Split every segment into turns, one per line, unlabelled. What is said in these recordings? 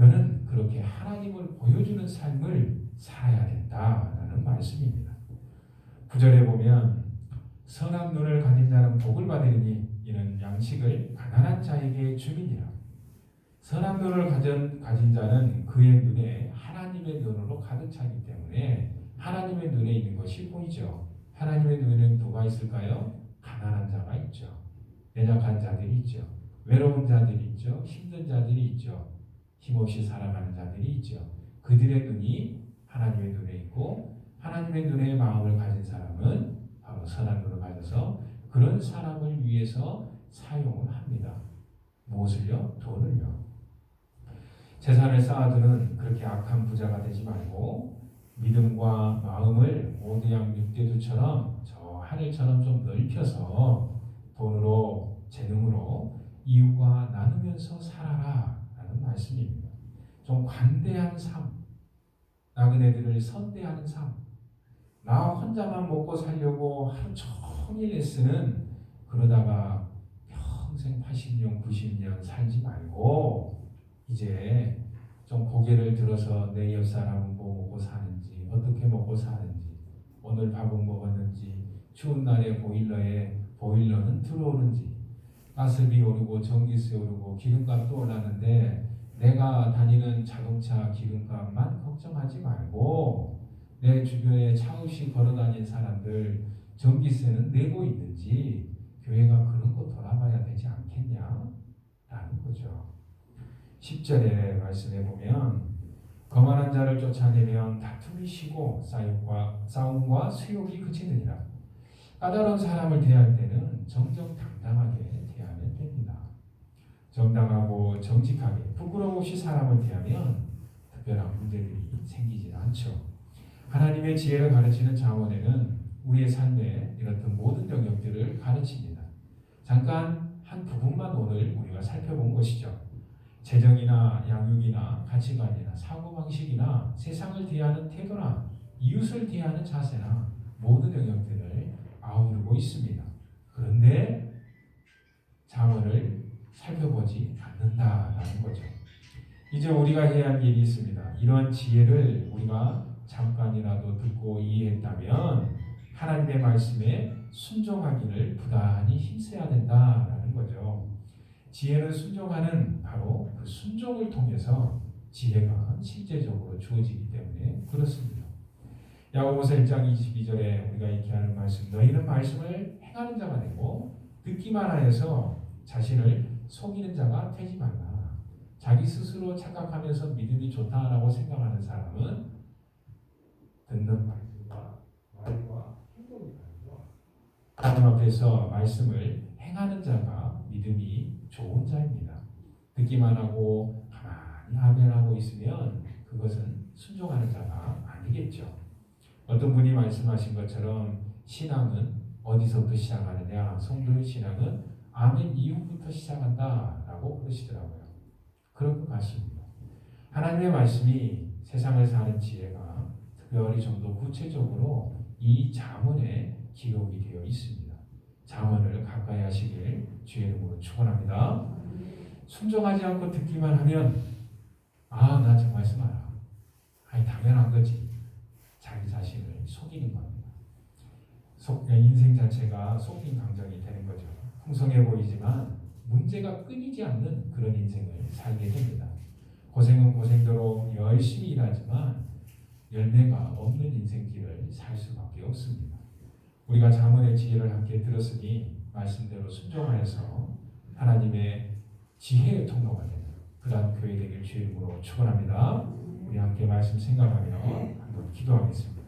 너는 그렇게 하나님을 보여주는 삶을 살아야 된다라는 말씀입니다. 9절에 보면 선한 눈을 가진 자는 복을 받으리니 이는 양식을 가난한 자에게 줌이니라. 선한 눈을 가진 자는 그의 눈에 하나님의 눈으로 가득 차기 때문에 하나님의 눈에 있는 것이 보이죠. 하나님의 눈에는 누가 있을까요? 가난한 자가 있죠. 연약한 자들이 있죠. 외로운 자들이 있죠. 힘든 자들이 있죠. 힘없이 살아가는 자들이 있죠. 그들의 눈이 하나님의 눈에 있고 하나님의 눈에 마음을 가진 사람은 바로 선한 눈을 가져서 그런 사람을 위해서 사용을 합니다. 무엇을요? 돈을요. 재산을 쌓아두는 그렇게 악한 부자가 되지 말고 믿음과 마음을 오대양 육대두처럼 저 하늘처럼 좀 넓혀서 돈으로 재능으로 이웃과 나누면서 살아라 라는 말씀입니다. 좀 관대한 삶, 나그네들을 선대하는 삶, 나 혼자만 먹고 살려고 하루 종일 애쓰는 그러다가 평생 80년, 90년 살지 말고 이제 좀 고개를 들어서 내 옆사람은 뭐 먹고 사는지 어떻게 먹고 사는지 오늘 밥은 먹었는지 추운 날에 보일러는 들어오는지 가스비 오르고 전기세 오르고 기름값도 올랐는데 내가 다니는 자동차 기름값만 걱정하지 말고 내 주변에 차 없이 걸어다니는 사람들 전기세는 내고 있는지 교회가 그런 거 돌아봐야 되지 않겠냐? 라는 거죠. 10절의 말씀에 보면 거만한 자를 쫓아내면 다툼이 쉬고 싸움과 수욕이 그치느니라. 까다로운 사람을 대할 때는 정정당당하게 대하면 됩니다. 정당하고 정직하게 부끄러움 없이 사람을 대하면 특별한 문제들이 생기지 않죠. 하나님의 지혜를 가르치는 자문에는 우리의 삶에 이렇던 모든 영역들을 가르칩니다. 잠깐 한 부분만 오늘 우리가 살펴본 것이죠. 재정이나 양육이나 가치관이나 사고방식이나 세상을 대하는 태도나 이웃을 대하는 자세나 모든 영역들을 아우르고 있습니다. 그런데 자문을 살펴보지 않는다라는 거죠. 이제 우리가 해야 할 일이 있습니다. 이러한 지혜를 우리가 잠깐이라도 듣고 이해했다면 하나님의 말씀에 순종하기를 부단히 힘써야 된다라는 거죠. 지혜는 순종하는 바로 그 순종을 통해서 지혜가 실제적으로 주어지기 때문에 그렇습니다. 야고보서 1장 22절에 우리가 이렇게 하는 말씀, 너희는 말씀을 행하는 자가 되고 듣기만 하여서 자신을 속이는 자가 되지 말라. 자기 스스로 착각하면서 믿음이 좋다라고 생각하는 사람은 듣는 말과 행동이 다르죠. 하나님 앞에서 말씀을 행하는 자가 믿음이 좋은 자입니다. 듣기만 하고 가만히 아멘하고 있으면 그것은 순종하는 자가 아니겠죠. 어떤 분이 말씀하신 것처럼 신앙은 어디서부터 시작하느냐? 성도의 신앙은 아멘 이후부터 시작한다라고 그러시더라고요. 그런 것 같습니다. 하나님의 말씀이 세상을 사는 지혜가 특별히 좀 더 구체적으로 이 잠언에 기록이 되어 있습니다. 잠언을 가까이 하시길 주의 이름으로 축원합니다. 순종하지 않고 듣기만 하면 나 저 말씀 알아. 당연한 거지. 자기 자신을 속이는 겁니다. 인생 자체가 속임 감정이 되는 거죠. 풍성해 보이지만 문제가 끊이지 않는 그런 인생을 살게 됩니다. 고생은 고생대로 열심히 일하지만 열매가 없는 인생길을 살 수밖에 없습니다. 우리가 잠언의 지혜를 함께 들었으니 말씀대로 순종하여서 하나님의 지혜의 통로가 되는 그러한 교회 되길 주의 이름으로 축원합니다. 우리 함께 말씀 생각하며 한번 기도하겠습니다.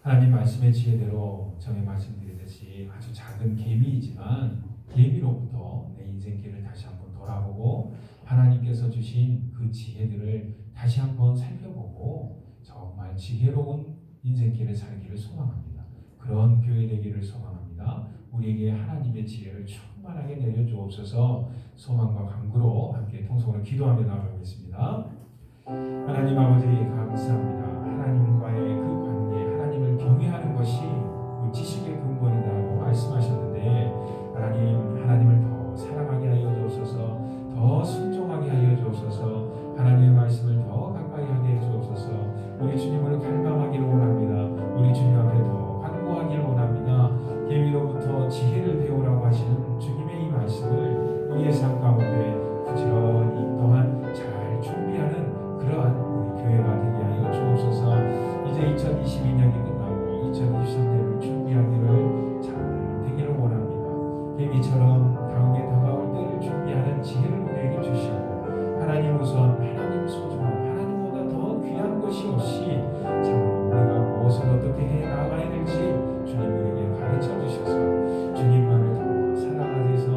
하나님 말씀의 지혜대로 전에 말씀드리듯이 아주 작은 개미이지만 개미로부터 내 인생길을 다시 한번 돌아보고 하나님께서 주신 그 지혜들을 다시 한번 살펴보고 정말 지혜로운 인생길을 살기를 소망합니다. 그런 교회 되기를 소망합니다. 우리에게 하나님의 지혜를 충만하게 내려주옵소서. 소망과 간구로 함께 통성으로 기도하며 나아가겠습니다. 하나님 아버지 감사합니다. 하나님과의 그 관계, 하나님을 경외하는 것이 지식의 근본이라고 말씀하셨는데 하나님을 더 사랑하게 하여 주옵소서, 더 순종하게 하여 주옵소서. 곳이 없이 참으로 우리가 무엇을 어떻게 해 나가야 될지 주님 우리에게 가르쳐 주셔서 주님만을 더 살아가서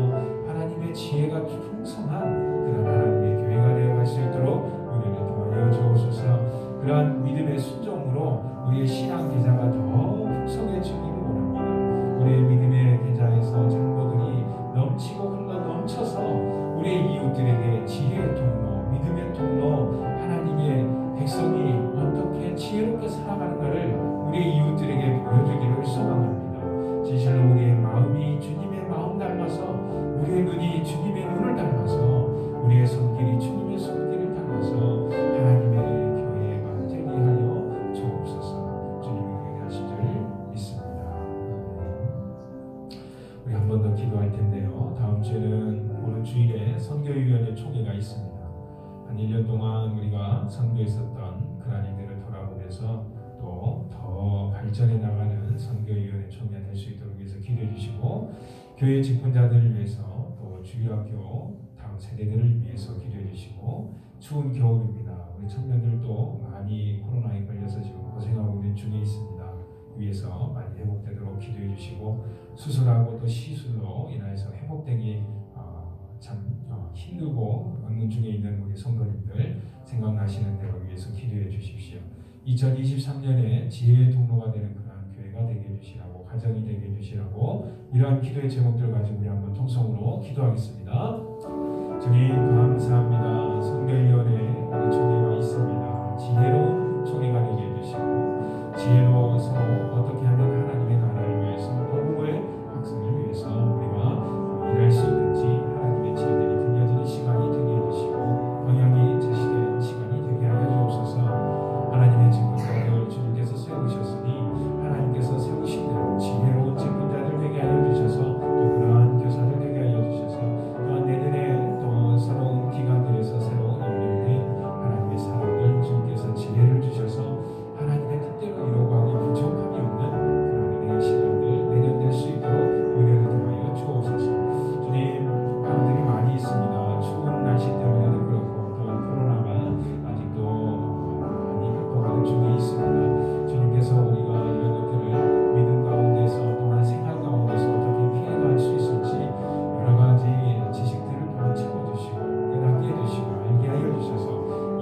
하나님의 지혜가 풍성한 그런 하나님의 교회가 되어갈 수 있도록 우리를 도와여 주옵소서. 그러한 믿음의 순종으로 우리의 신앙 계좌가 더 풍성해지기를 원합니다. 우리의 믿음의 계좌에서 장로들이 넘치고 흘러 넘쳐서 우리의 이웃들에게 지혜의 통로, 믿음의 통로, 하나님의 백성이 어떻게 지혜롭게 살아가는가를 우리의 이웃들에게 보여주기를 소망합니다. 진실로 우리의 마음이 주님의 마음 닮아서, 우리의 눈이 주님의 눈을 닮아서, 우리의 손길이 주님의 손길을 닮아서 하나님의 교회가 되게 하여 주옵소서. 주님이 그렇게 하신 줄 믿습니다. 우리 한 번 더 기도할 텐데요. 다음 주에는 오는 주일에 선교위원회 총회가 있습니다. 한 1년 동안 우리가 선교했었던 그 하나님들을 돌아보면서 또 더 발전해 나가는 선교위원회 총회가 될 수 있도록 위해서 기도해 주시고, 교회 직분자들을 위해서 또 주일학교 다음 세대들을 위해서 기도해 주시고, 추운 겨울입니다. 우리 청년들도 많이 코로나에 걸려서 지금 고생하고 있는 중에 있습니다. 위해서 많이 회복되도록 기도해 주시고, 수술하고 또 시술로 인해서 회복되기 참 힘들고 얻는 중에 있는 우리 성도님들 생각나시는 대로 위해서 기도해 주십시오. 2023년에 지혜의 통로가 되는 그러한 교회가 되게 해주시라고, 가정이 되게 해주시라고, 이러한 기도의 제목들 가지고 우리 한번 통성으로 기도하겠습니다. 주님 감사합니다. 선교위원회 우리 총회가 있습니다. 지혜로운 총회가 되게 해주시고, 지혜로워서 어떻게 하면 하나님의 나라를 위해서, 복음의 확산을 위해서 우리가 일할 수 있는지 하나님의 지혜들이 들려지는 시간이 되게 해주시고, 방향이 제시되는 시간이 되게 하여 주옵소서. 하나님의 직분자들 주님께서 세우셨으니 하나님께서 세우신 대로 지혜로운 직분자들 되게 하여 주셔서, 또 그러한 교사들 되게 하여 주셔서, 또한 내년에 또 새로운 기관들에서 새로 임명된 하나님의 사람들 주님께서 지혜를 주셔서 하나님의 뜻대로 이루어가기 부족함이 없는 그런 은혜의 시간들 내년될 수 있도록 은혜를 더하여 주옵소서. 주님, 사람들이 많이 있습니다. 추운 날씨 때문에도 그렇고, 또한 코로나가 아직도 많이 확산하는 중에 있습니다. 주님께서 우리가 이런 것들을 믿음 가운데서, 또한 생활 가운데서 어떻게 피해갈 수 있을지 여러 가지 지식들을 또한 채워주시고 깨닫게 해주시고 알게 하여 주셔서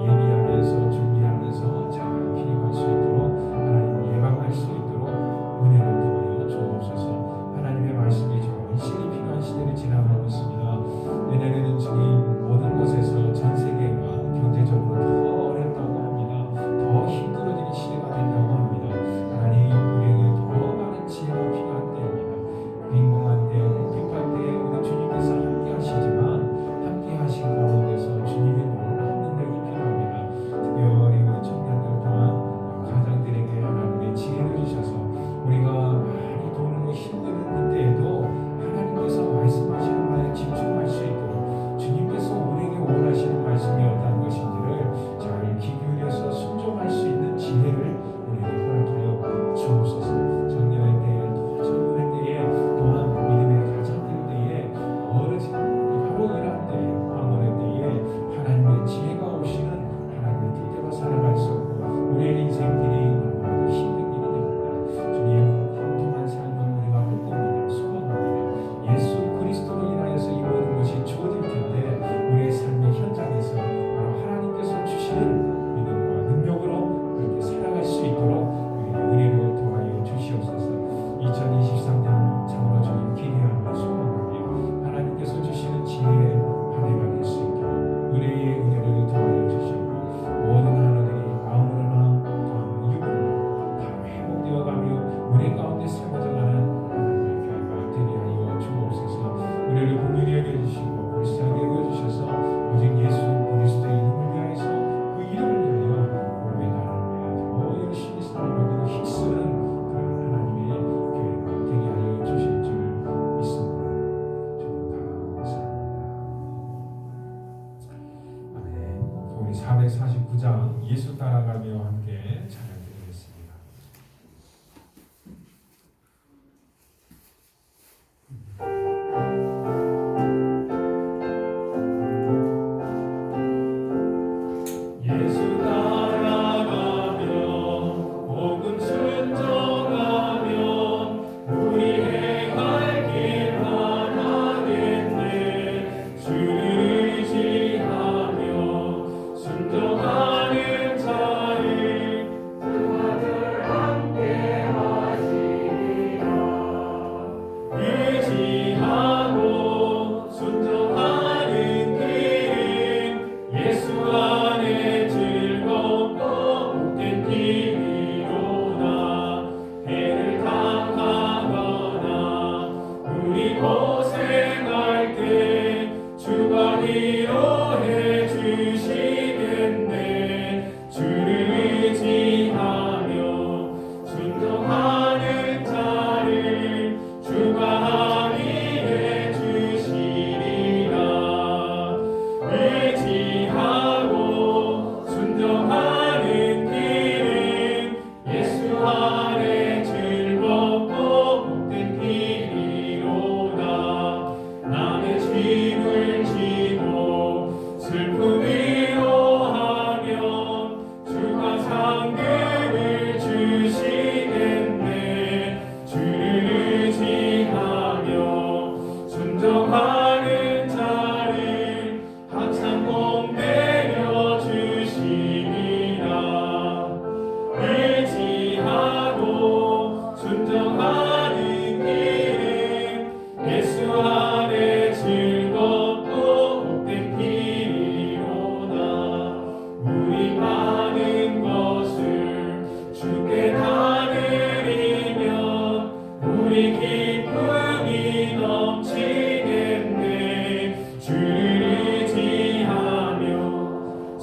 예비하면서 준비하면서 잘 피해갈 수 있도록, 하나님 예방할 수 있도록 은혜를 더하여 주옵소서. 하나님의 말씀이 절실히 필요한 시대를 지나가고 있습니다. 내년에는 주님 모든 곳에서 전 세계가 경제적으로 더 어렵다고 합니다. 더 힘들어지는 시대가 된다고 합니다. 하나님 우리에게 더 많은 지혜가 필요한 때입니다. 빈궁한 때, 급할 때 우리 주님께서 함께 하시지만 함께 하신 가운데서 주님의 놀라운 능력이 필요합니다. 특별히 우리 청년들 또한 가장들에게 하나님의 지혜를 주셔서 우리가 많이 도는 힘든 그때에도 하나님께서 말씀하시는 바에 집중할 수 있도록, 주님께서 우리에게 원하시는 말씀이 어떤 것인지를 잘 귀 기울여서 순종할 수 있는 지혜를 우리에게 허락하여 주옵소서. 청년의 때에, 또 청년의 때에, 또한 믿음의 가정될 때에, 어르신 바로 일할 때에, 방언의 때에 하나님의 지혜가 오시는 하나님의 뜻대로 살아갈 수 없고 우리의 인생길이 너무나도 힘든 길이 됩니다. 주님, 형통한 삶을 우리가 꿈꿉니다. 소망합니다. 예수 그리스도로 인하여서 이 모든 것이 주어질 텐데, 우리의 삶의 현장에서 바로 하나님께서 주시는 믿음과 능력으로 그렇게 살아갈 수 있도록 우리에게 은혜를 더하여 주시옵소서. 2023년 참으로 주님 기대하며 소망하며 하나님께서 주시는 지혜의 한 해가 될 수 있도록 은혜의 은혜를 더하여 주시고, 모든 하나들이 마음으로나 또한 육으로나 다 회복되어가며 은혜 가운데 세워져가는 하나님의 교회가 되게 하여 주옵소서. 은혜를 긍휼히 여겨주시고 불쌍히 여겨주셔서 오직 예수 그리스도의 이름을 위하여서, 그 이름을 위하여 복음의 나라를 위하여 더 열심히 살아가고 힘쓰는 그런 하나님의 교회가 되게 하여 주실 줄 믿습니다. 주님 감사합니다. 아멘. 우리 449장 예수 따라가며 함께 찬양드리겠습니다. 예수 따라가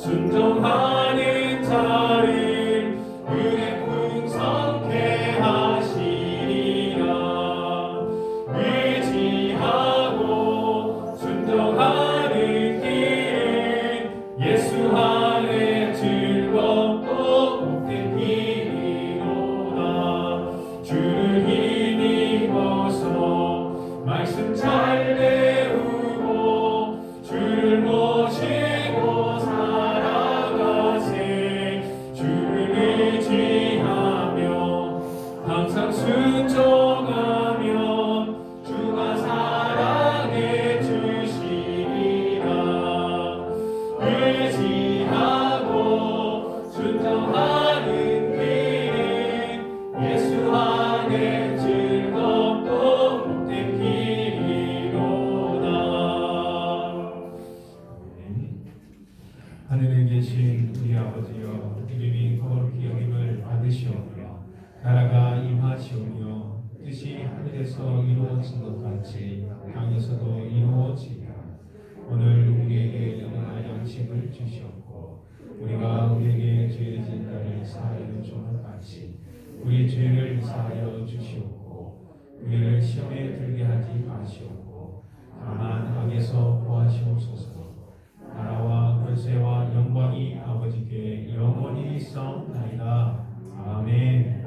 순종하는 자를 은혜 풍성케 하시리라. 의지하고 순종하는 길은 예수 안에 즐겁고 복된 길이로다. 주를 힘입어서 말씀 잘 배우고 주를 모시고 살아가세. 주를 의지하며 항상 순종하며 주가 사랑해 주시리라. 의지하고 순종하는 길은 예수 안에 즐겁고 복된 길이로다. 하늘에 계신 우리 아버지여, 이름이 거룩히 여김을 받으시오며 나라가 임하시오며 뜻이 하늘에서 이루어진 것 같이 땅에서도 이루어지리라. 오늘 우리에게 일용할 양식을 주시옵고 우리가 우리에게 죄 지은 자를 사하여 준 것 같이 우리 죄를 사하여 주시옵고 우리를 시험에 들게 하지 마시옵고 다만 악에서 구하시옵소서. 나라와 권세와 영광이 아버지께 영원히 있사옵나이다. 아멘.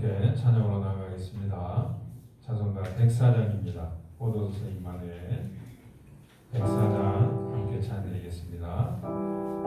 함께 찬양으로 나가겠습니다. 찬송가 104장입니다. 포도주서 임마누엘 104장 함께 찬양드리겠습니다.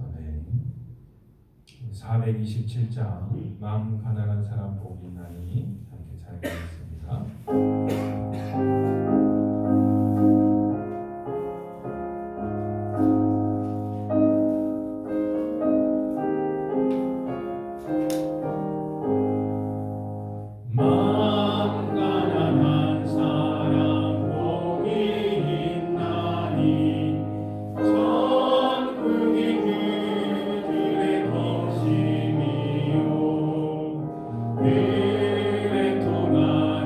아멘. 427장 마음 가난한 사람 복이 있나니 함께 찬양하겠습니다.
그래 동안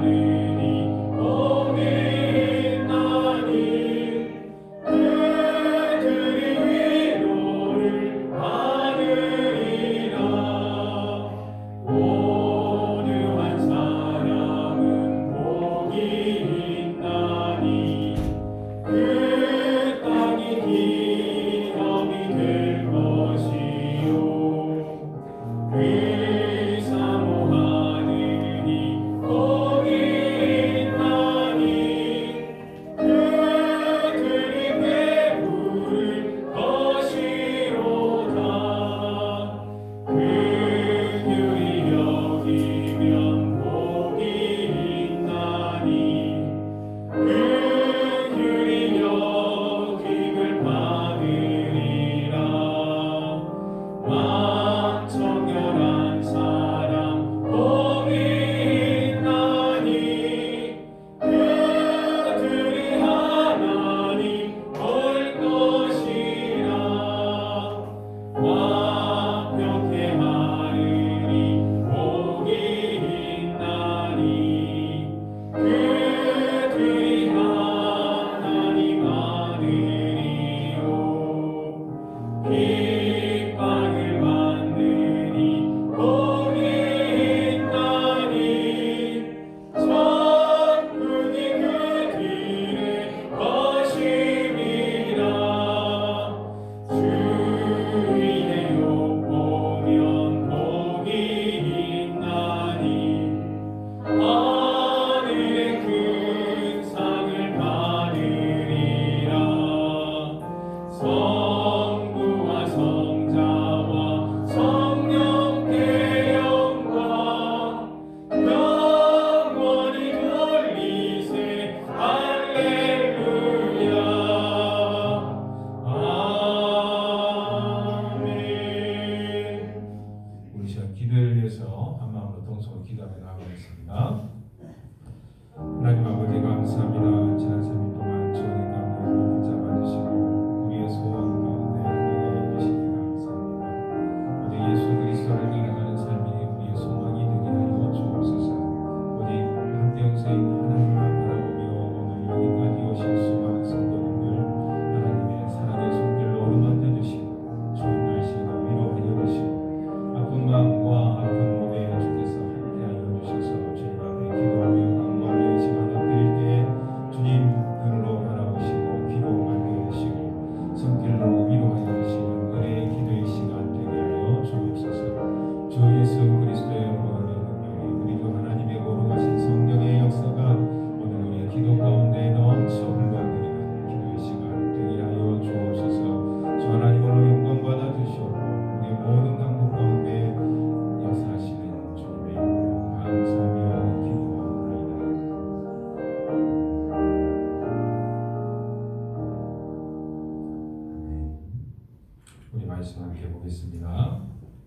말씀 함께 보겠습니다.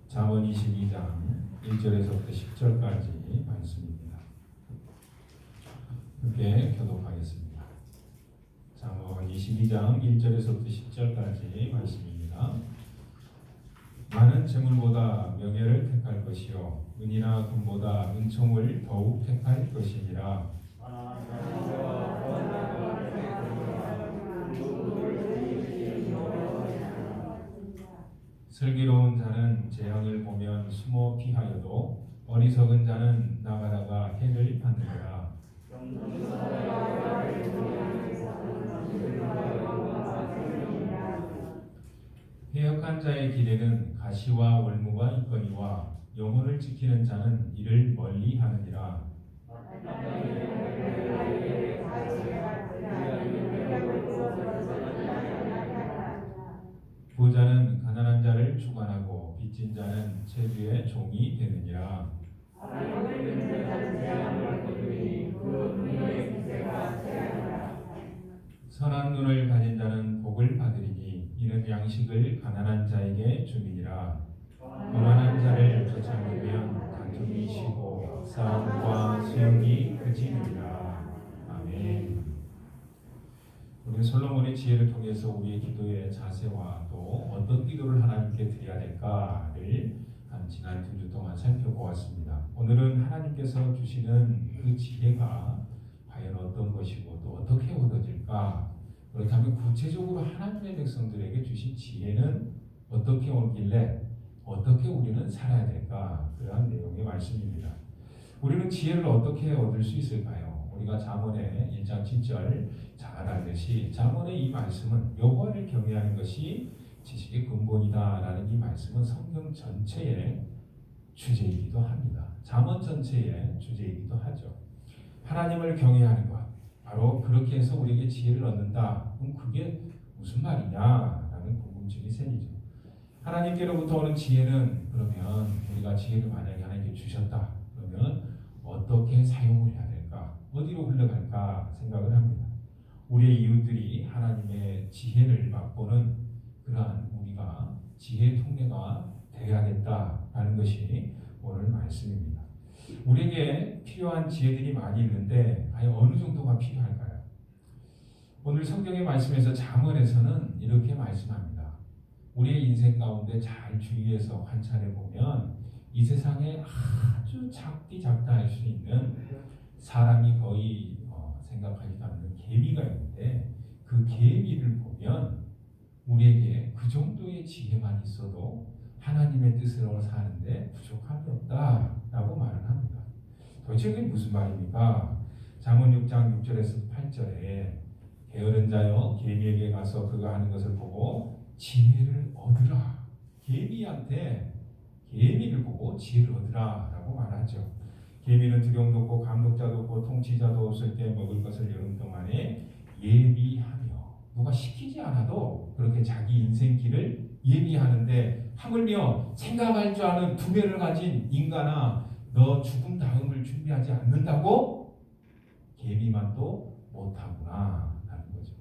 잠언 22장 1절에서부터 10절까지 말씀입니다. 함께 교독하겠습니다. 잠언 22장 1절에서부터 10절까지 말씀입니다. 많은 재물보다 명예를 택할 것이요 은이나 금보다 은총을 더욱 택할 것이니라. 슬기로운 자는 재앙을 보면 숨어 피하여도 어리석은 자는 나가다가 해를 받느니라. 해역한 자의 길에는 가시와 월무가 있거니와 영혼을 지키는 자는 이를 멀리 하느니라. 부자는 가난한 자를 주관하고 빚진 자는 채주의 종이 되느니라. 선한 눈을 가진 자는 복을 받으리니 이는 양식을 가난한 자에게 주니라. 거만한 자를 쫓아내면 다툼이 쉬고 싸움과 수용이 그치느니라. 아멘. 우리 솔로몬의 지혜를 통해서 우리의 기도의 자세와 또 어떤 기도를 하나님께 드려야 될까를 지난 2주 동안 살펴보았습니다. 오늘은 하나님께서 주시는 그 지혜가 과연 어떤 것이고 또 어떻게 얻어질까? 그렇다면 구체적으로 하나님의 백성들에게 주신 지혜는 어떻게 오길래 어떻게 우리는 살아야 될까? 그러한 내용의 말씀입니다. 우리는 지혜를 어떻게 얻을 수 있을까요? 우리가 잠언의 1장 7절 잘 알듯이 잠언의 이 말씀은 여호와를 경외하는 것이 지식의 근본이다라는 이 말씀은 성경 전체의 주제이기도 합니다. 잠언 전체의 주제이기도 하죠. 하나님을 경외하는 것, 바로 그렇게 해서 우리에게 지혜를 얻는다. 그럼 그게 무슨 말이냐라는 궁금증이 생기죠. 하나님께로부터 오는 지혜는 그러면 우리가 지혜를 만약에 하나님께 주셨다. 그러면 어떻게 사용을 해야 될까? 어디로 흘러갈까 생각을 합니다. 우리의 이웃들이 하나님의 지혜를 맛보는 그러한 우리가 지혜의 통로가 되어야겠다라는 것이 오늘 말씀입니다. 우리에게 필요한 지혜들이 많이 있는데 과연 어느 정도가 필요할까요? 오늘 성경의 말씀에서 잠언에서는 이렇게 말씀합니다. 우리의 인생 가운데 잘 주의해서 관찰해 보면 이 세상에 아주 작다 할 수 있는 사람이 거의 생각하지도 않는 개미가 있는데 그 개미를 보면 우리에게 그 정도의 지혜만 있어도 하나님의 뜻으로 사는데 부족함이 없다라고 말을 합니다. 도대체 그게 무슨 말입니까? 잠언 6장 6절에서 8절에 게으른 자여 개미에게 가서 그가 하는 것을 보고 지혜를 얻으라. 개미를 보고 지혜를 얻으라라고 말하죠. 개미는 두려움도 없고 감독자도 없고 통치자도 없을 때 먹을 것을 여름 동안에 예비하며 누가 시키지 않아도 그렇게 자기 인생 길을 예비하는데 하물며 생각할 줄 아는 두뇌를 가진 인간아 너 죽음 다음을 준비하지 않는다고? 개미만 또 못하구나 라는 거죠.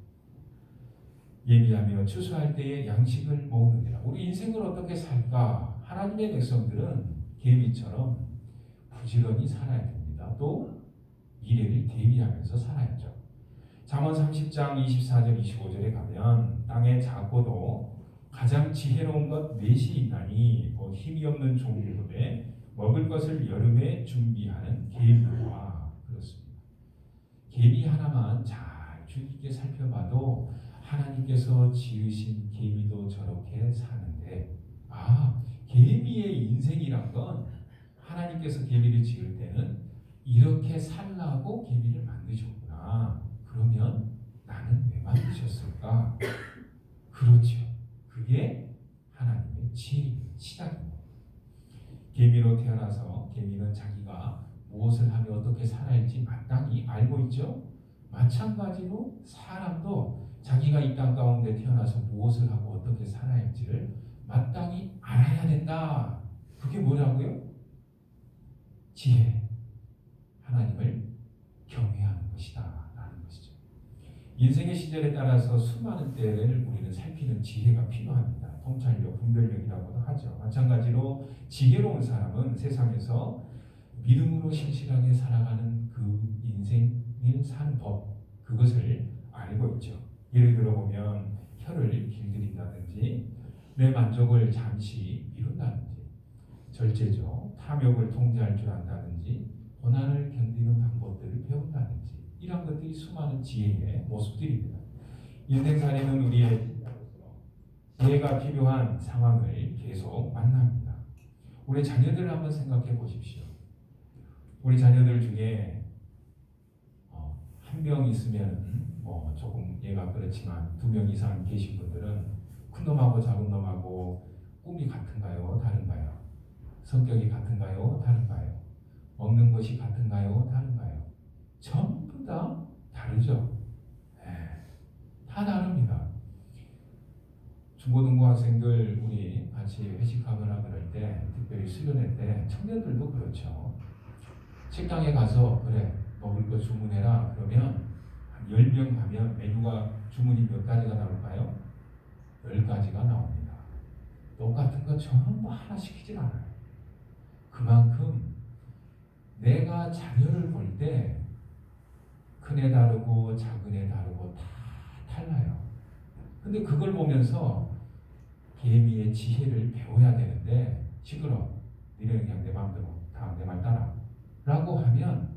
예비하며 추수할 때에 양식을 모으느니라. 우리 인생을 어떻게 살까? 하나님의 백성들은 개미처럼 부지런히 살아야 됩니다. 또 미래를 대비하면서 살아야죠. 잠언 30장 24절 25절에 가면 땅에 작고도 가장 지혜로운 것 넷이 있나니 힘이 없는 종류에 먹을 것을 여름에 준비하는 개미와 그렇습니다. 개미 하나만 잘 주의 깊게 살펴봐도 하나님께서 지으신 개미도 저렇게 사는데 개미의 인생이란 건 하나님께서 개미를 지을 때는 이렇게 살라고 개미를 만드셨구나. 그러면 나는 왜 만드셨을까? 그렇죠. 그게 하나님의 지혜의 시작입니다. 개미로 태어나서 개미는 자기가 무엇을 하며 어떻게 살아야 할지 마땅히 알고 있죠. 마찬가지로 사람도 자기가 이 땅 가운데 태어나서 무엇을 하고 어떻게 살아야 할지를 마땅히 알아야 된다. 그게 뭐라고요? 지혜. 하나님을 경외하는 것이다 라는 것이죠. 인생의 시절에 따라서 수많은 때를 우리는 살피는 지혜가 필요합니다. 통찰력, 분별력이라고도 하죠. 마찬가지로 지혜로운 사람은 세상에서 믿음으로 신실하게 살아가는 그 인생을 사는 법, 그것을 알고 있죠. 예를 들어 보면 혀를 길들인다든지 내 만족을 잠시 미룬다든지 절제죠. 탐욕을 통제할 줄 안다든지 고난을 견디는 방법들을 배운다든지 이런 것들이 수많은 지혜의 모습들입니다. 인생살이는 우리의 지혜가 필요한 상황을 계속 만납니다. 우리 자녀들을 한번 생각해 보십시오. 우리 자녀들 중에 한 명 있으면 뭐 조금 얘가 그렇지만 2명 이상 계신 분들은 큰 놈하고 작은 놈하고 꿈이 같은가요? 다른가요? 성격이 같은가요? 다른가요? 먹는 것이 같은가요? 다른가요? 전부 다 다르죠. 다 다릅니다. 중고등부 학생들 우리 같이 회식하거나 그럴 때, 특별히 수련회 때 청년들도 그렇죠. 식당에 가서 그래 먹을 거 주문해라 그러면 한 10명 가면 메뉴가 주문이 몇 가지가 나올까요? 10가지가 나옵니다. 똑같은 거 전부 하나 시키질 않아요. 그만큼 내가 자녀를 볼 때 큰애 다르고 작은애 다르고 다 달라요. 근데 그걸 보면서 개미의 지혜를 배워야 되는데 시끄러. 니네는 그냥 내 마음대로 다 내 말 따라 라고 하면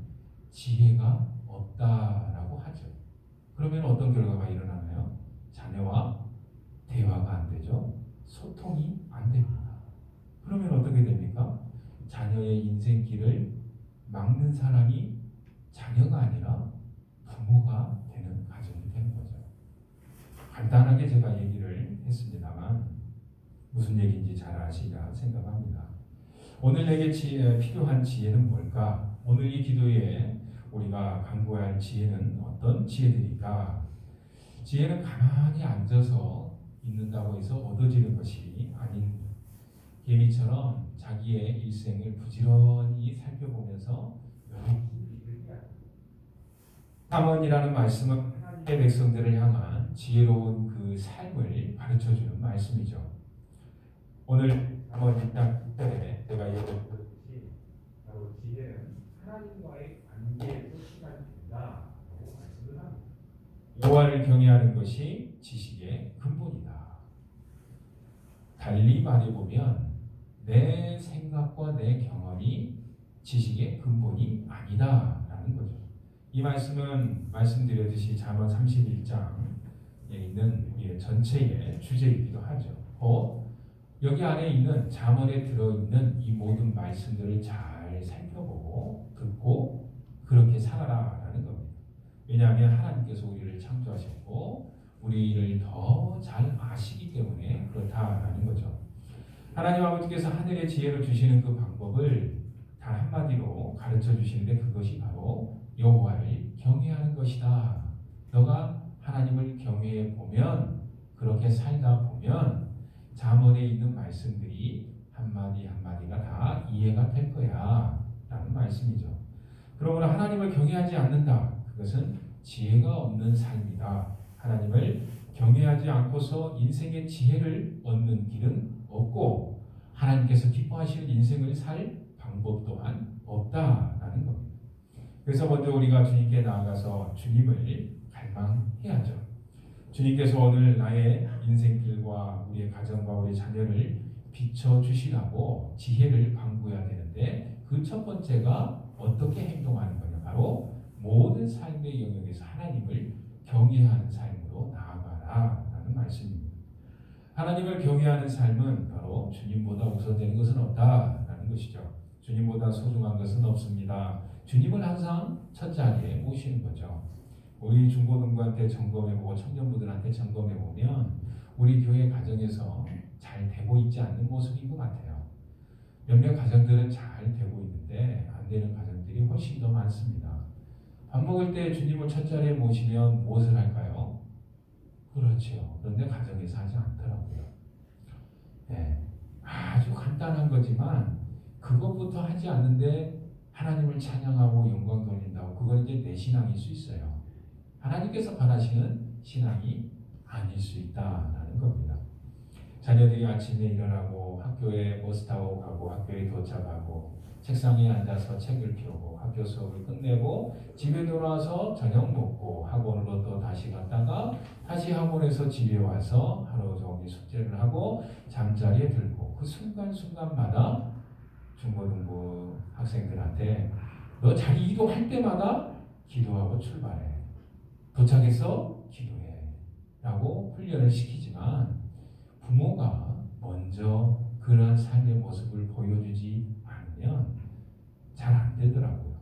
지혜가 없다라고 하죠. 그러면 어떤 결과가 일어나나요? 자녀와 대화가 안 되죠. 소통이 안 됩니다. 그러면 어떻게 됩니까? 자녀의 인생길을 막는 사람이 자녀가 아니라 부모가 되는 가정이 되는 거죠. 간단하게 제가 얘기를 했습니다만 무슨 얘기인지 잘 아시리라 생각합니다. 오늘 내게 필요한 지혜는 뭘까? 오늘 이 기도에 우리가 간구해야 할 지혜는 어떤 지혜들일까? 지혜는 가만히 앉아서 있는다고 해서 얻어지는 것이 아닌 개미처럼 자기의 일생을 부지런히 살펴보면서 삼원이라는 말씀은 하나님의 백성들을 향한 지혜로운 그 삶을 가르쳐주는 말씀이죠. 오늘 한번 일단 특별히 제가 얘기했듯이 바로 지혜는 하나님과의 관계에서 시작이 된다라고 말씀을 합니다. 여호와를 경외하는 것이 지식의 근본이다. 달리 말해보면 내 생각과 내 경험이 지식의 근본이 아니다라는 거죠. 이 말씀은 말씀드렸듯이 잠언 31장에 있는 우리의 전체의 주제이기도 하죠. 여기 안에 있는 잠언에 들어있는 이 모든 말씀들을 잘 살펴보고 듣고 그렇게 살아라라는 겁니다. 왜냐하면 하나님께서 우리를 창조하셨고 우리를 더 잘 아시기 때문에 그렇다라는 거죠. 하나님 아버지께서 하늘의 지혜를 주시는 그 방법을 단 한마디로 가르쳐 주시는데 그것이 바로 여호와를 경외하는 것이다. 너가 하나님을 경외해 보면 그렇게 살다 보면 잠언에 있는 말씀들이 한마디 한마디가 다 이해가 될 거야 라는 말씀이죠. 그러므로 하나님을 경외하지 않는다. 그것은 지혜가 없는 삶이다. 하나님을 경외하지 않고서 인생의 지혜를 얻는 길은 없고 하나님께서 기뻐하시는 인생을 살 방법 또한 없다라는 겁니다. 그래서 먼저 우리가 주님께 나아가서 주님을 갈망해야죠. 주님께서 오늘 나의 인생길과 우리의 가정과 우리 자녀를 비춰주시라고 지혜를 간구해야 되는데 그 첫 번째가 어떻게 행동하는 거냐? 바로 모든 삶의 영역에서 하나님을 경외하는 삶으로 나아가라라는 말씀입니다. 하나님을 경외하는 삶은 바로 주님보다 우선되는 것은 없다라는 것이죠. 주님보다 소중한 것은 없습니다. 주님을 항상 첫 자리에 모시는 거죠. 우리 중고등부한테 점검해보고 청년부들한테 점검해보면 우리 교회 가정에서 잘 되고 있지 않는 모습인 것 같아요. 몇몇 가정들은 잘 되고 있는데 안 되는 가정들이 훨씬 더 많습니다. 밥 먹을 때 주님을 첫 자리에 모시면 무엇을 할까요? 그렇죠. 그런데 가정에서 하지 않더라고요. 네, 아주 간단한 거지만 그것부터 하지 않는데 하나님을 찬양하고 영광 돌린다고 그건 이제 내 신앙일 수 있어요. 하나님께서 바라시는 신앙이 아닐 수 있다라는 겁니다. 자녀들이 아침에 일어나고 학교에 버스 타고 가고 학교에 도착하고 책상에 앉아서 책을 펴고 학교 수업을 끝내고 집에 돌아와서 저녁 먹고 학원으로 또 다시 갔다가 다시 학원에서 집에 와서 하루 종일 숙제를 하고 잠자리에 들고 그 순간순간마다 중고등부 학생들한테 너 자기 기도할 때마다 기도하고 출발해. 도착해서 기도해. 라고 훈련을 시키지만 부모가 먼저 그런 삶의 모습을 보여주지 않으면 잘 안 되더라고요.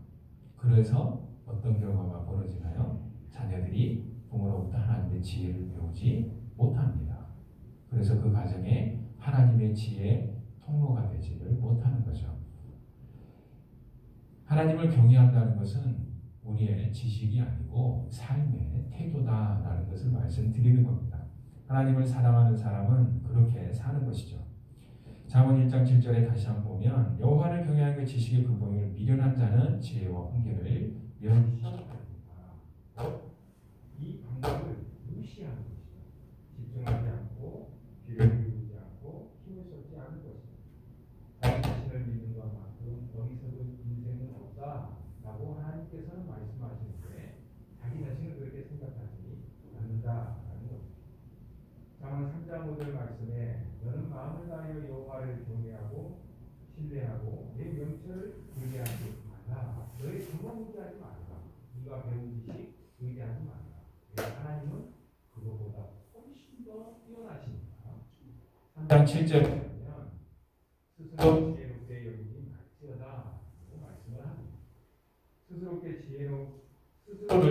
그래서 어떤 결과가 벌어지나요? 자녀들이 부모로부터 하나님의 지혜를 배우지 못합니다. 그래서 그 가정에 하나님의 지혜 통로가 되지를 못하는 거죠. 하나님을 경외한다는 것은 우리의 지식이 아니고 삶의 태도다라는 것을 말씀드리는 겁니다. 하나님을 사랑하는 사람은 그렇게 사는 것이죠. 잠언 1장 7절에 다시 한번 보면 여호와를 경외하는 그 지식의 근본을 미련한 자는 지혜와 훈계를 멸시한다. 이 방법을 무시하는 것이죠. 집중하지 않고 귀를 기울이지 않고 힘을 쏟지 않을 것이죠. 자기 자신을 믿는 것만큼 어리석은 인생은 없다라고 하나님께서는 말씀하시는데 자기 자신을 그렇게 생각하지 않는다라는 겁니다. 잠언 3장 5절 말씀에 너는 마음을 다하여 여호와를 경외하고 신뢰하고 내 명철을 의뢰하지 말라. 너의 경험 의지하지 말라. 네가 배운 지식 의지하지 말라. 하나님은 그거보다 훨씬 더 뛰어나시니까. 3장 7절에 보면 스스로 지혜롭게 여기니 말지어다라고 말씀을 합니다. 스스로를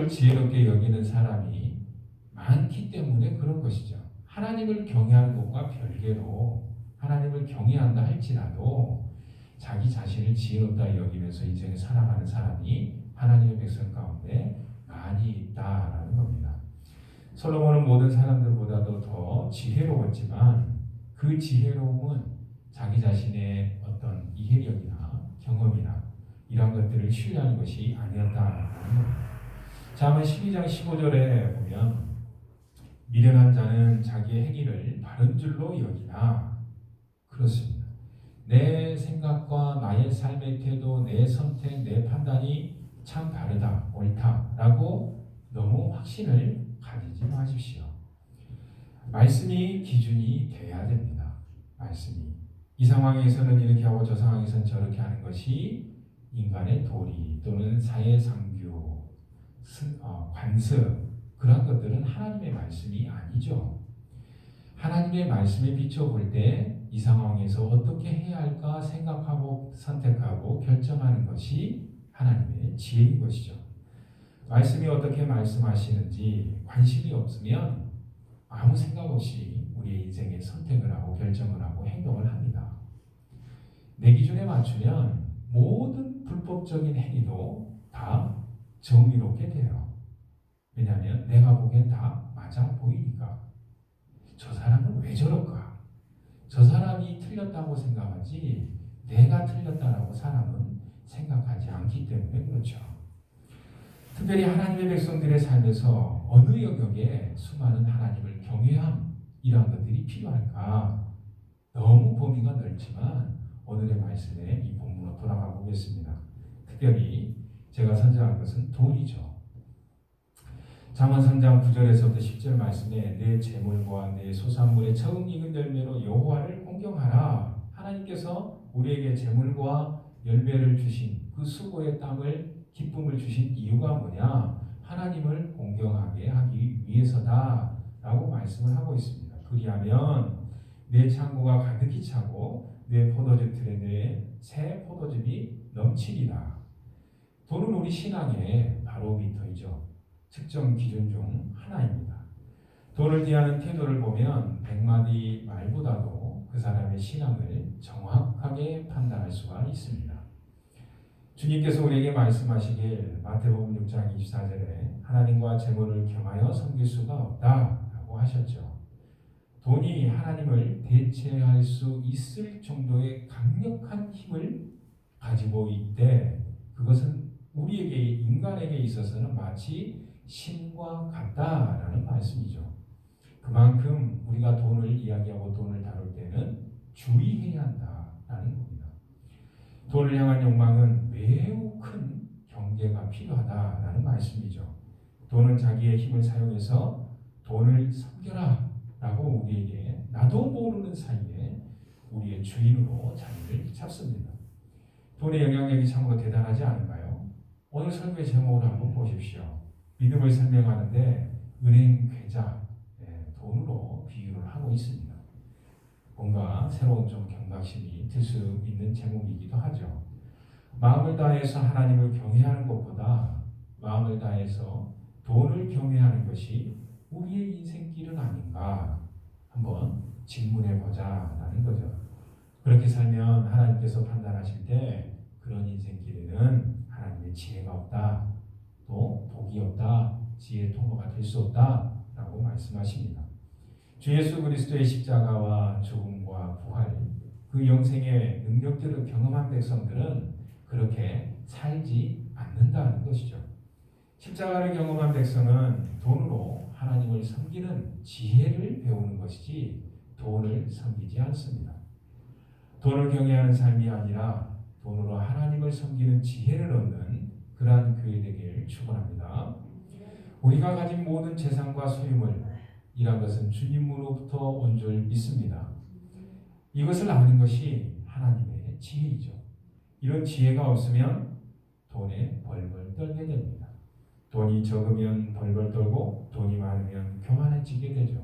지혜롭게 여기는 사람이 많기 때문에 그런 것이죠. 하나님을 경외하는 것과 별개로 하나님을 경외한다 할지라도 자기 자신을 지혜롭다 여기면서 인생을 살아가는 사람이 하나님의 백성 가운데 많이 있다라는 겁니다. 솔로몬은 모든 사람들보다도 더 지혜로웠지만 그 지혜로움은 자기 자신의 어떤 이해력이나 경험이나 이런 것들을 신뢰하는 것이 아니었다라는 겁니다. 잠언 12장 15절에 보면 미련한 자는 자기의 행위를 바른 줄로 여기나 그렇습니다. 내 생각과 나의 삶의 태도, 내 선택, 내 판단이 참 바르다, 옳다라고 너무 확신을 가지지 마십시오. 말씀이 기준이 돼야 됩니다. 말씀이. 이 상황에서는 이렇게 하고 저 상황에서는 저렇게 하는 것이 인간의 도리 또는 사회상규, 관습 그런 것들은 하나님의 말씀이 아니죠. 하나님의 말씀에 비춰볼 때 이 상황에서 어떻게 해야 할까 생각하고 선택하고 결정하는 것이 하나님의 지혜인 것이죠. 말씀이 어떻게 말씀하시는지 관심이 없으면 아무 생각 없이 우리의 인생에 선택을 하고 결정을 하고 행동을 합니다. 내 기준에 맞추면 모든 불법적인 행위도 다 정의롭게 돼요. 왜냐하면 내가 보기엔 다 맞아 보이니까. 저 사람은 왜 저럴까? 저 사람이 틀렸다고 생각하지 내가 틀렸다라고 사람은 생각하지 않기 때문에 그렇죠. 특별히 하나님의 백성들의 삶에서 어느 영역에 수많은 하나님을 경외함 이런 것들이 필요할까? 너무 범위가 넓지만 오늘의 말씀에 이 본문으로 돌아가 보겠습니다. 특별히 제가 선정한 것은 돈이죠. 잠언 3장 9절에서부터 10절 말씀에 내 재물과 내 소산물의 처음 익은 열매로 여호와를 공경하라. 하나님께서 우리에게 재물과 열매를 주신 그 수고의 땀을 기쁨을 주신 이유가 뭐냐? 하나님을 공경하게 하기 위해서다 라고 말씀을 하고 있습니다. 그리하면 내 창고가 가득히 차고 내 포도즙 틀에 내 새 포도즙이 넘치리라. 돈은 우리 신앙의 바로미터이죠. 측정 기준 중 하나입니다. 돈을 대하는 태도를 보면 100마디 말보다도 그 사람의 신앙을 정확하게 판단할 수가 있습니다. 주님께서 우리에게 말씀하시길 마태복음 6장 24절에 하나님과 재물을 겸하여 섬길 수가 없다라고 하셨죠. 돈이 하나님을 대체할 수 있을 정도의 강력한 힘을 가지고 있대 그것은 우리에게 인간에게 있어서는 마치 신과 같다라는 말씀이죠. 그만큼 우리가 돈을 이야기하고 돈을 다룰 때는 주의해야 한다라는 겁니다. 돈을 향한 욕망은 매우 큰 경계가 필요하다라는 말씀이죠. 돈은 자기의 힘을 사용해서 돈을 섬겨라 라고 우리에게 나도 모르는 사이에 우리의 주인으로 자리를 잡습니다. 돈의 영향력이 참으로 대단하지 않은가요? 오늘 설교의 제목을 한번 보십시오. 믿음을 설명하는데 은행 계좌, 돈으로 비유를 하고 있습니다. 뭔가 새로운 좀 경각심이 들 수 있는 제목이기도 하죠. 마음을 다해서 하나님을 경외하는 것보다 마음을 다해서 돈을 경외하는 것이 우리의 인생길은 아닌가 한번 질문해 보자라는 거죠. 그렇게 살면 하나님께서 판단하실 때 그런 인생길에는 하나님의 지혜가 없다, 또 복이 없다, 지혜의 통로가 될 수 없다라고 말씀하십니다. 주 예수 그리스도의 십자가와 죽음과 부활, 그 영생의 능력들을 경험한 백성들은 그렇게 살지 않는다는 것이죠. 십자가를 경험한 백성은 돈으로 하나님을 섬기는 지혜를 배우는 것이지 돈을 섬기지 않습니다. 돈을 경외하는 삶이 아니라 돈으로 하나님을 섬기는 지혜를 얻는 그러한 교회 되기를 축원합니다. 우리가 가진 모든 재산과 소유물 이란 것은 주님으로부터 온 줄 믿습니다. 이것을 아는 것이 하나님의 지혜이죠. 이런 지혜가 없으면 돈에 벌벌 떨게 됩니다. 돈이 적으면 벌벌 떨고 돈이 많으면 교만해지게 되죠.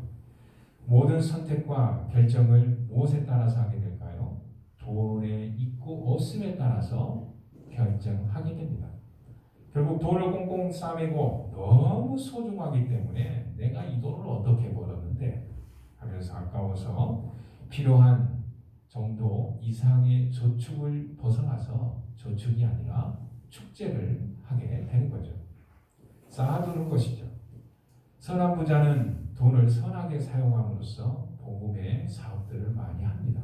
모든 선택과 결정을 무엇에 따라서 하게 될까요? 돈에 있고 없음에 따라서 결정하게 됩니다. 결국 돈을 꽁꽁 싸매고 너무 소중하기 때문에 내가 이 돈을 어떻게 벌었는데 하면서 아까워서 필요한 정도 이상의 저축을 벗어나서 저축이 아니라 축제를 하게 되는 거죠. 쌓아두는 것이죠. 선한 부자는 돈을 선하게 사용함으로써 복음의 사업들을 많이 합니다.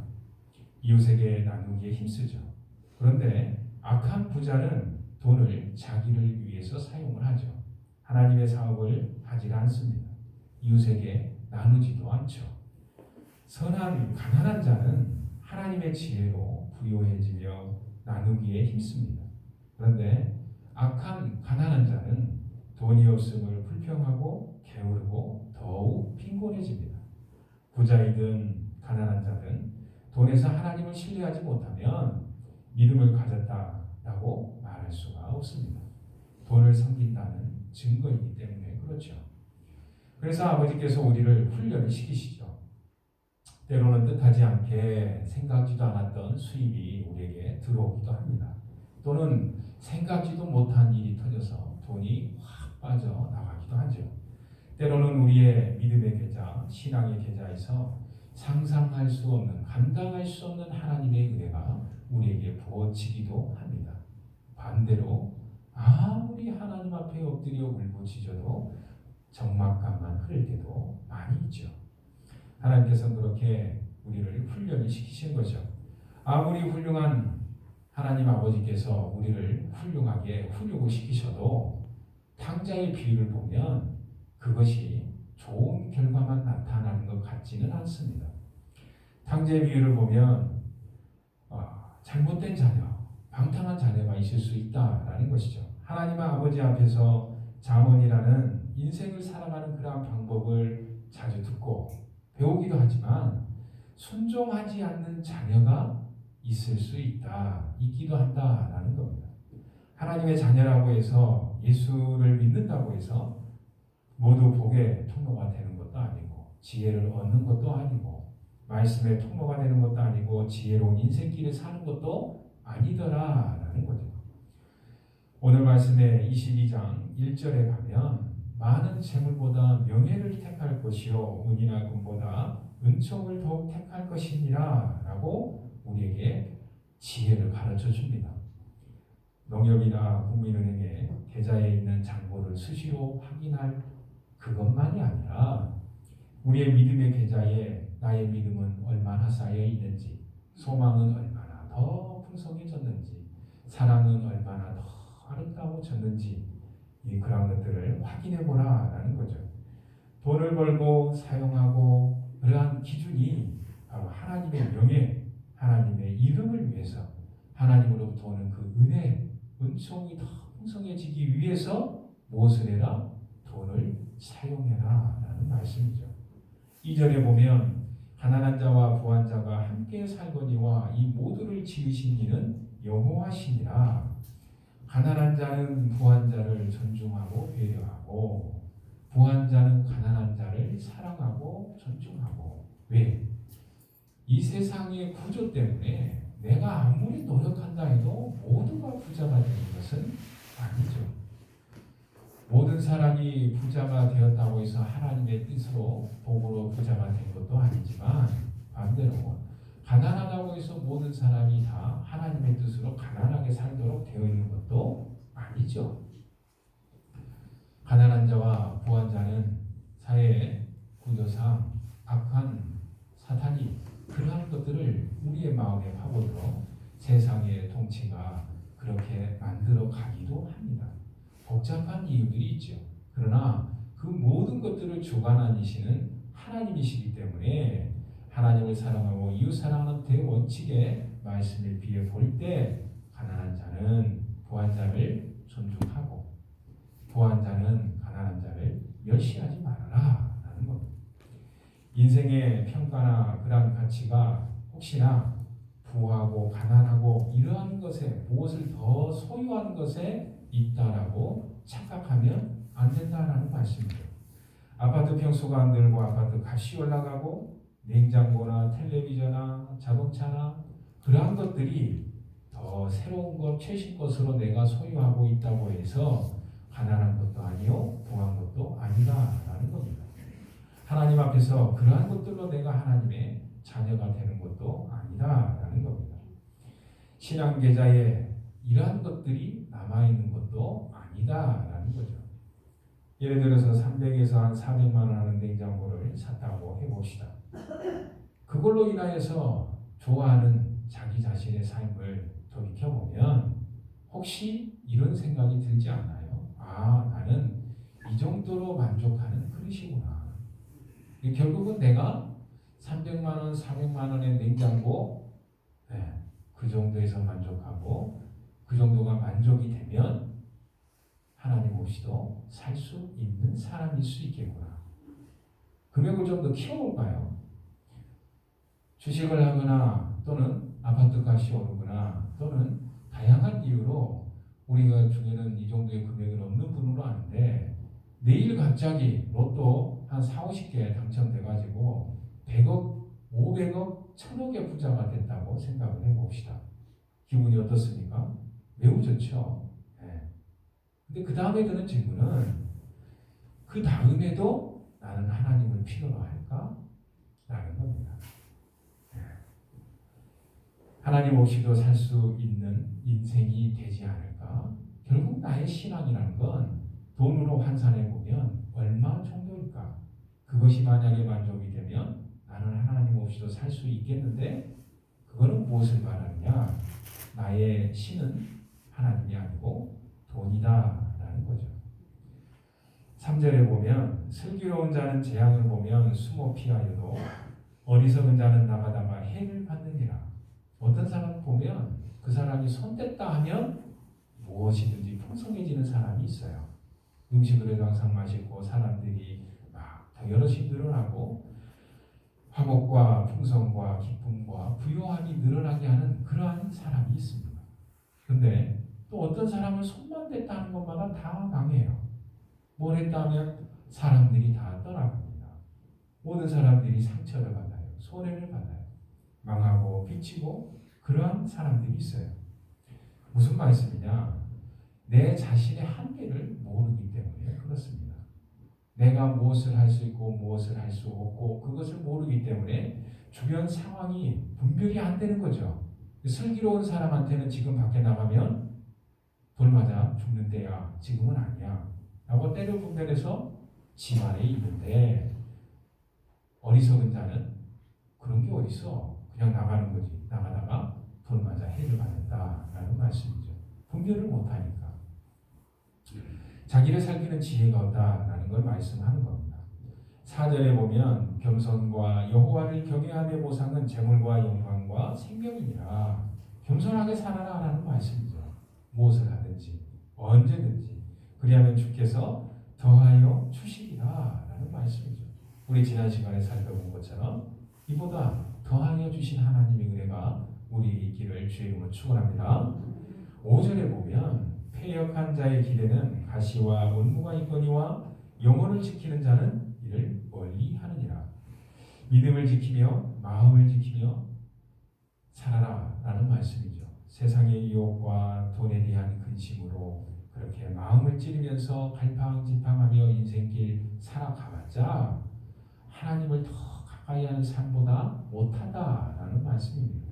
이웃에게 나누기에 힘쓰죠. 그런데 악한 부자는 돈을 자기를 위해서 사용을 하죠. 하나님의 사업을 하지 않습니다. 이웃에게 나누지도 않죠. 선한 가난한 자는 하나님의 지혜로 부요해지며 나누기에 힘씁니다. 그런데 악한 가난한 자는 돈이 없음을 불평하고 게으르고 더욱 빈곤해집니다. 부자이든 가난한 자든 돈에서 하나님을 신뢰하지 못하면 믿음을 가졌다라고 말할 수가 없습니다. 돈을 섬긴다는 증거이기 때문에 그렇죠. 그래서 아버지께서 우리를 훈련을 시키시죠. 때로는 뜻하지 않게 생각지도 않았던 수입이 우리에게 들어오기도 합니다. 또는 생각지도 못한 일이 터져서 돈이 확 빠져나가기도 하죠. 때로는 우리의 믿음의 계좌, 신앙의 계좌에서 상상할 수 없는, 감당할 수 없는 하나님의 은혜가 우리에게 부어지기도 합니다. 반대로 아무리 하나님 앞에 엎드려 울부짖어도 적막감만 흐를 때도 많이 있죠. 하나님께서는 그렇게 우리를 훈련을 시키신 거죠. 아무리 훌륭한 하나님 아버지께서 우리를 훌륭하게 훈육을 시키셔도 탕자의 비유를 보면 그것이 좋은 결과만 나타나는 것 같지는 않습니다. 탕자의 비유를 보면 잘못된 자녀, 방탕한 자녀가 있을 수 있다라는 것이죠. 하나님 아버지 앞에서 잠언이라는 인생을 살아가는 그러한 방법을 자주 듣고 배우기도 하지만 순종하지 않는 자녀가 있을 수 있다, 있기도 한다라는 겁니다. 하나님의 자녀라고 해서 예수를 믿는다고 해서 모두 복의 통로가 되는 것도 아니고 지혜를 얻는 것도 아니고 말씀의 통로가 되는 것도 아니고 지혜로운 인생길을 사는 것도 아니더라라는 거죠. 오늘 말씀의 22장 1절에 가면 많은 재물보다 명예를 택할 것이요 은이나 금보다 은총을 더욱 택할 것이니라 라고 우리에게 지혜를 가르쳐 줍니다. 농협이나 국민은행에 계좌에 있는 잔고를 수시로 확인할 그것만이 아니라 우리의 믿음의 계좌에 나의 믿음은 얼마나 쌓여 있는지, 소망은 얼마나 더 풍성해졌는지, 사랑은 얼마나 더 아름다워졌는지 그런 것들을 확인해 보라라는 거죠. 돈을 벌고 사용하고 그러한 기준이 바로 하나님의 명예, 하나님의 이름을 위해서 하나님으로부터 오는 그 은혜, 은총이 더 풍성해지기 위해서 무엇을 해라? 돈을 사용해라 라는 말씀이죠. 2절에 보면 가난한 자와 부한 자가 함께 살거니와 이 모두를 지으신 이는 여호와시니라. 가난한 자는 부한 자를 존중하고 배려하고 부한 자는 가난한 자를 사랑하고 존중하고. 왜? 이 세상의 구조 때문에 내가 아무리 노력한다 해도 모두가 부자가 되는 것은 아니죠. 모든 사람이 부자가 되었다고 해서 하나님의 뜻으로 복으로 부자가 된 것도 아니지만 반대로 가난하다고 해서 모든 사람이 다 하나님의 뜻으로 가난하게 살도록 되어 있는 것도 아니죠. 가난한 자와 부한 자는 사회의 구조상 악한 사탄이 그러한 것들을 우리의 마음에 파고들어 세상의 통치가 그렇게 만들어 가기도 합니다. 복잡한 이유들이 있죠. 그러나 그 모든 것들을 주관하시는 하나님이시기 때문에 하나님을 사랑하고 이웃 사랑하는 대원칙의 말씀을 비해 볼 때 가난한 자는 부한 자를 존중하고 부한 자는 가난한 자를 멸시하지 말아라 라는 겁니다. 인생의 평가나 그러한 가치가 혹시나 부하고 가난하고 이러한 것에 무엇을 더 소유하는 것에 있다라고 착각하면 안 된다라는 말씀이죠. 아파트 평수가 안 늘고 아파트 값이 올라가고 냉장고나 텔레비전이나 자동차나 그러한 것들이 더 새로운 것, 최신 것으로 내가 소유하고 있다고 해서 가난한 것도 아니요 부한 것도 아니다라는 겁니다. 하나님 앞에서 그러한 것들로 내가 하나님의 자녀가 되는 것도 아니다라는 겁니다. 신앙 계좌에 이러한 것들이 남아있는 것도 아니다라는 거죠. 예를 들어서 300에서 한 400만 원 하는 냉장고를 샀다고 해봅시다. 그걸로 인하여서 좋아하는 자기 자신의 삶을 돌이켜보면 혹시 이런 생각이 들지 않나요? 아, 나는 이 정도로 만족하는 그릇이구나. 결국은 내가 300만 원, 400만 원의 냉장고 그 정도에서 만족하고 그 정도가 만족이 되면 하나님 없이도 살 수 있는 사람일 수 있겠구나. 금액을 좀 더 키워볼까요? 주식을 하거나 또는 아파트 값이 오르거나 또는 다양한 이유로 우리가 중에는 이 정도의 금액은 없는 분으로 아는데 내일 갑자기 로또 한 4, 50개 당첨돼가지고 100억, 500억, 1000억의 부자가 됐다고 생각을 해봅시다. 기분이 어떻습니까? 매우 좋죠. 근데 그 다음에 드는 질문은 그 다음에도 나는 하나님을 필요로 할까? 라는 겁니다. 하나님 없이도 살 수 있는 인생이 되지 않을까? 결국 나의 신앙이라는 건 돈으로 환산해 보면 얼마 정도일까? 그것이 만약에 만족이 되면 나는 하나님 없이도 살 수 있겠는데 그거는 무엇을 말하느냐? 나의 신은 하나님이 아니고 돈이다라는 거죠. 3절에 보면 슬기로운 자는 재앙을 보면 숨어 피하여도 어리석은 자는 나가다가 해를 받느니라. 어떤 사람 보면 그 사람이 손댔다 하면 무엇이든지 풍성해지는 사람이 있어요. 음식을 항상 맛있고 사람들이 막 더 여럿이 늘어나고 화목과 풍성과 기쁨과 부요함이 늘어나게 하는 그러한 사람이 있습니다. 근데 또 어떤 사람은 손만 댔다 하는 것마다 다 망해요. 뭘 했다 하면 사람들이 다 떠나갑니다. 모든 사람들이 상처를 받아요. 손해를 받아요. 망하고 비치고 그러한 사람들이 있어요. 무슨 말씀이냐? 내 자신의 한계를 모르기 때문에 그렇습니다. 내가 무엇을 할 수 있고 무엇을 할 수 없고 그것을 모르기 때문에 주변 상황이 분별이 안 되는 거죠. 슬기로운 사람한테는 지금 밖에 나가면 돌 맞아 죽는 때야. 지금은 아니야. 라고 때를 분별해서 집 안에 있는데 어리석은 자는 그런 게 어딨어. 그냥 나가는 거지. 나가다가 돌 맞아 해를 받는다라는 말씀이죠. 분별을 못하니까. 자기를 살피는 지혜가 없다라는 걸 말씀하는 겁니다. 4절에 보면 겸손과 여호와를 경외함의 보상은 재물과 영광과 생명이니라. 겸손하게 살아라라는 말씀이죠. 무엇을 하든지 언제든지 그리하면 주께서 더하여 주시리라라는 말씀이죠. 우리 지난 시간에 살펴본 것처럼 이보다 더하여 주신 하나님의 은혜가 우리에게 있기를 주의 이름으로 축원합니다. 5절에 보면 패역한 자의 길에는 가시와 원무가 있거니와 영혼을 지키는 자는 이를 멀리 하느니라. 믿음을 지키며 마음을 지키며 살아라 라는 말씀이죠. 세상의 유혹과 돈에 대한 근심으로 그렇게 마음을 찌르면서 갈팡질팡하며 인생길 살아가봤자 하나님을 더 가까이 하는 삶보다 못하다라는 말씀입니다.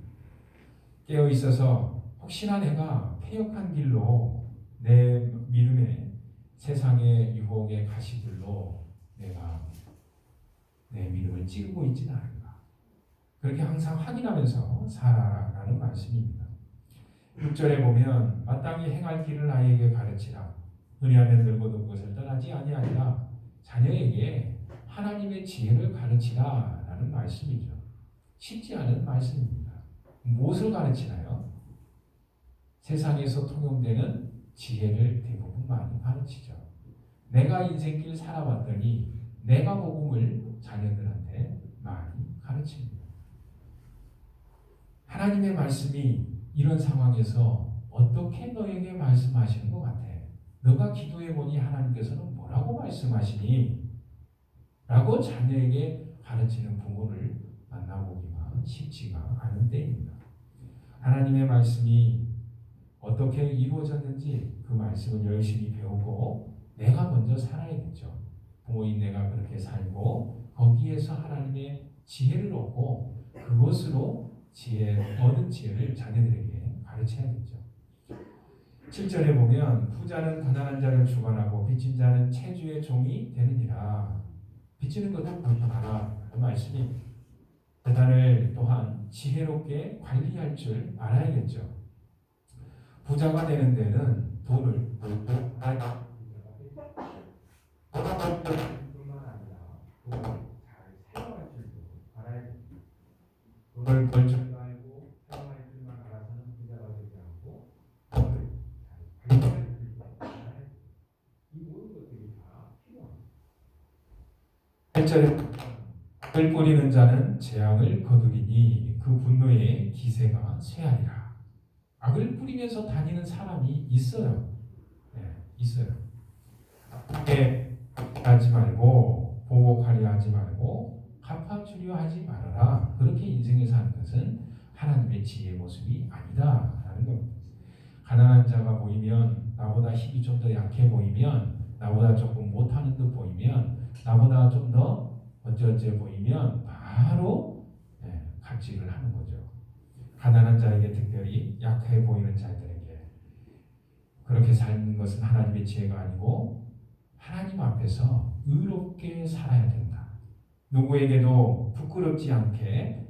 깨어있어서 혹시나 내가 패역한 길로 내 믿음의 세상의 유혹의 가시들로 내가 내 믿음을 찌르고 있지는 않은가. 그렇게 항상 확인하면서 살아라라는 말씀입니다. 6절에 보면 마땅히 행할 길을 나에게 가르치라. 은혜하면 늘고도 그것을 떠나지 아니하리라. 자녀에게 하나님의 지혜를 가르치라라는 말씀이죠. 쉽지 않은 말씀입니다. 무엇을 가르치나요? 세상에서 통용되는 지혜를 대부분 많이 가르치죠. 내가 인생길 살아봤더니 내가 복음을 자녀들한테 많이 가르칩니다. 하나님의 말씀이 이런 상황에서 어떻게 너에게 말씀하시는 것 같아? 너가 기도해보니 하나님께서는 뭐라고 말씀하시니? 라고 자녀에게 가르치는 부모를 만나보기가 쉽지가 않은 때입니다. 하나님의 말씀이 어떻게 이루어졌는지 그 말씀을 열심히 배우고 내가 먼저 살아야겠죠. 부모인 내가 그렇게 살고 거기에서 하나님의 지혜를 얻고 그것으로 얻은 지혜를 자녀들에게 가르쳐야겠죠. 7절에 보면 부자는 가난한 자를 주관하고 빚진 자는 채주의 종이 되느니라. 빚지는 것도 불편하라 그 말씀이 재단을 또한 지혜롭게 관리할 줄 알아야겠죠. 부자가 되는 데는 돈을 벌고 알아야 뿐만 아니라 돈을 잘 사용할 줄도 알아야 됩니다. 돈을 벌 줄도 알고 사용할 줄만 알아서는 부자가 되지 않고 돈을 잘 관리할 줄도 알아야 됩니다. 이 모든 것들이 다 필요합니다. 8절에 악을 뿌리는 자는 재앙을 거두리니 그 분노의 기세가 쇠하리라. 악을 뿌리면서 다니는 사람이 있어요. 네, 있어요. 악하게 하지 말고 보복하려 하지 말고 갚아주려 하지 말아라. 그렇게 인생에 사는 것은 하나님의 지혜의 모습이 아니다라는 겁니다. 가난한 자가 보이면 나보다 힘이 좀 더 약해 보이면 나보다 조금 못하는 듯 보이면 나보다 좀 더 어쩌어쩌 보이면 바로 갑질을 하는 거죠. 가난한 자에게 특별히 약해 보이는 자들에게 그렇게 사는 것은 하나님의 지혜가 아니고 하나님 앞에서 의롭게 살아야 된다. 누구에게도 부끄럽지 않게